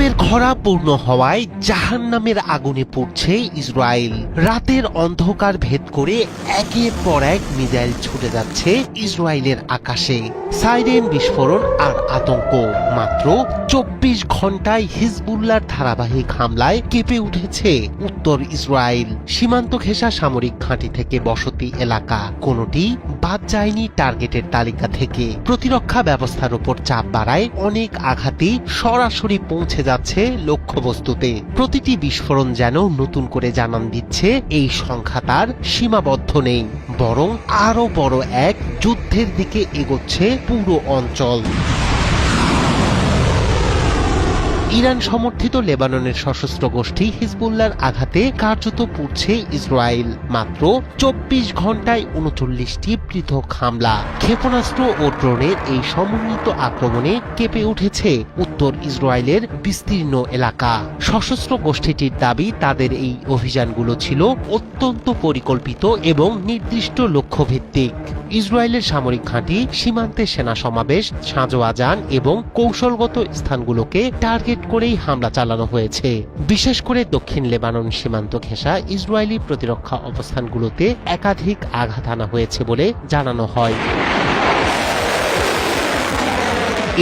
বিপদের খরা পূর্ণ হওয়ায় জাহান্নামের আগুনে পুড়ছে ইসরায়েল। রাতের অন্ধকার ভেদ করে একের পর এক মিসাইল ছুটে যাচ্ছে ইসরায়েলের আকাশে। সাইরেন বিস্ফোরণ আর আতঙ্ক। মাত্র 24 ঘন্টায় হিজবুল্লাহর ধারাবাহিক হামলায় কেঁপে উঠেছে উত্তর ইসরায়েল। সীমান্ত ঘেঁষা সামরিক ঘাঁটি থেকে বসতি এলাকা, কোনোটি বাদ যায়নি টার্গেটের তালিকা থেকে। প্রতিরক্ষা ব্যবস্থার উপর চাপ বাড়ায় অনেক আঘাতই সরাসরি পৌঁছে যাচ্ছে লক্ষ্যবস্তুতে। প্রতিটি বিস্ফোরণ যেন নতুন করে জানান দিচ্ছে এই সংখ্যা তার সীমাবদ্ধ নেই, বরং আরো বড় এক যুদ্ধের দিকে এগোচ্ছে পুরো অঞ্চল। ইরান সমর্থিত লেবাননের সশস্ত্র গোষ্ঠী হিজবুল্লাহর আঘাতে কার্যত পুড়ছে ইসরায়েল। মাত্র 24 ঘন্টায় 39টি পৃথক হামলা, ক্ষেপণাস্ত্র ও ড্রোনের এই সমন্বিত আক্রমণে কেঁপে উঠেছে উত্তর ইসরায়েলের বিস্তীর্ণ এলাকা। সশস্ত্র গোষ্ঠীটির দাবি, তাদের এই অভিযানগুলো ছিল অত্যন্ত পরিকল্পিত এবং নির্দিষ্ট লক্ষ্যভিত্তিক। ইসরায়েলের সামরিক ঘাঁটি, সীমান্তে সেনা সমাবেশ, সাঁজোয়াজান এবং কৌশলগত স্থানগুলোকে টার্গেট করেই হামলা চালানো হয়েছে। বিশেষ করে দক্ষিণ লেবানন সীমান্ত ঘেঁষা ইসরায়েলি প্রতিরক্ষা অবস্থানগুলোতে একাধিক আঘাত আনা হয়েছে বলে জানানো হয়।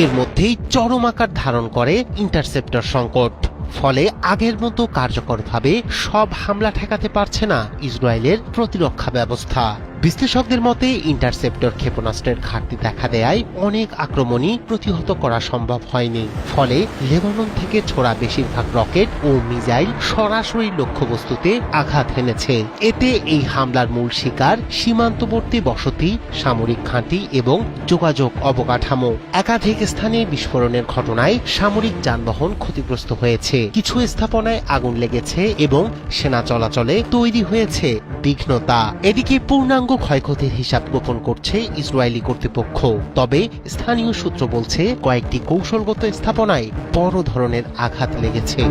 এর মধ্যেই চরম আকার ধারণ করে ইন্টারসেপ্টর সংকট। ফলে আগের মতো কার্যকরভাবে সব হামলা ঠেকাতে পারছে না ইসরায়েলের প্রতিরক্ষা ব্যবস্থা। বিশ্লেষকদের মতে ইন্টারসেপ্টর ক্ষেপণাস্ত্রের ঘাটতি দেখা দেয় অনেক আক্রমণই প্রতিহত করা সম্ভব হয়নি। ফলে লেবানন থেকে ছোড়া বেশিরভাগ রকেট ও মিসাইল সরাসরি লক্ষ্যবস্তুতে আঘাত হেনেছে। এতে এই হামলার মূল শিকার সীমান্তবর্তী বসতি, সামরিক ঘাঁটি এবং যোগাযোগ অবকাঠামো। একাধিক স্থানে বিস্ফোরণের ঘটনায় সামরিক যানবাহন ক্ষতিগ্রস্ত হয়েছে, কিছু স্থাপনায় আগুন লেগেছে এবং সেনা চলাচলে তৈরি হয়েছে বিঘ্নতা। এদিকে পূর্ণাঙ্গ ক্ষয়ক্ষতির হিসাব গোপন করছে ইসরায়েলি কর্তৃপক্ষ। তবে স্থানীয় সূত্র বলছে কয়েকটি কৌশলগত স্থাপনায় বড় ধরনের আঘাত লেগেছে।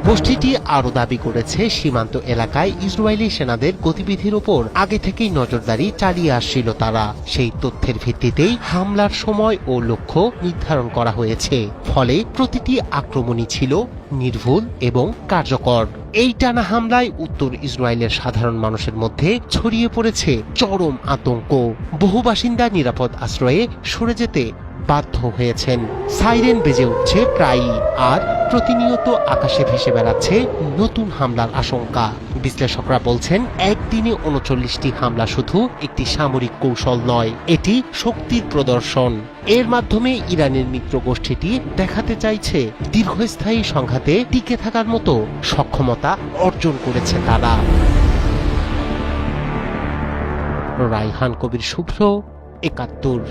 গোষ্ঠীটি আরও দাবি করেছে, সীমান্ত এলাকায় ইসরায়েলি সেনাদের গতিবিধির উপর আগে থেকেই নজরদারি চালিয়ে আসছিল তারা। সেই তথ্যের ভিত্তিতেই হামলার সময় ও লক্ষ্য নির্ধারণ করা হয়েছে। ফলে প্রতিটি আক্রমণই ছিল নির্ভুল এবং কার্যকর। এই টানা হামলায় উত্তর ইসরায়েলের সাধারণ মানুষের মধ্যে ছড়িয়ে পড়েছে চরম আতঙ্ক। বহু বাসিন্দা নিরাপদ আশ্রয়ে সরে যেতে বাধ্য হয়েছেন। সাইরেন বেজে উঠছে প্রায়ই, আর প্রতিনিয়ত আকাশে ভেসে বেড়াচ্ছে নতুন হামলার আশঙ্কা। বিশ্লেষকরা বলছেন, একদিনে 39টি হামলা শুধু একটি সামরিক কৌশল নয়, এটি শক্তির প্রদর্শন। এর মাধ্যমে ইরানের মিত্র গোষ্ঠীটি দেখাতে চাইছে দীর্ঘস্থায়ী সংঘাতে টিকে থাকার মতো সক্ষমতা অর্জন করেছে তারা। রায়হান কবির, শুভ্র, ৭১।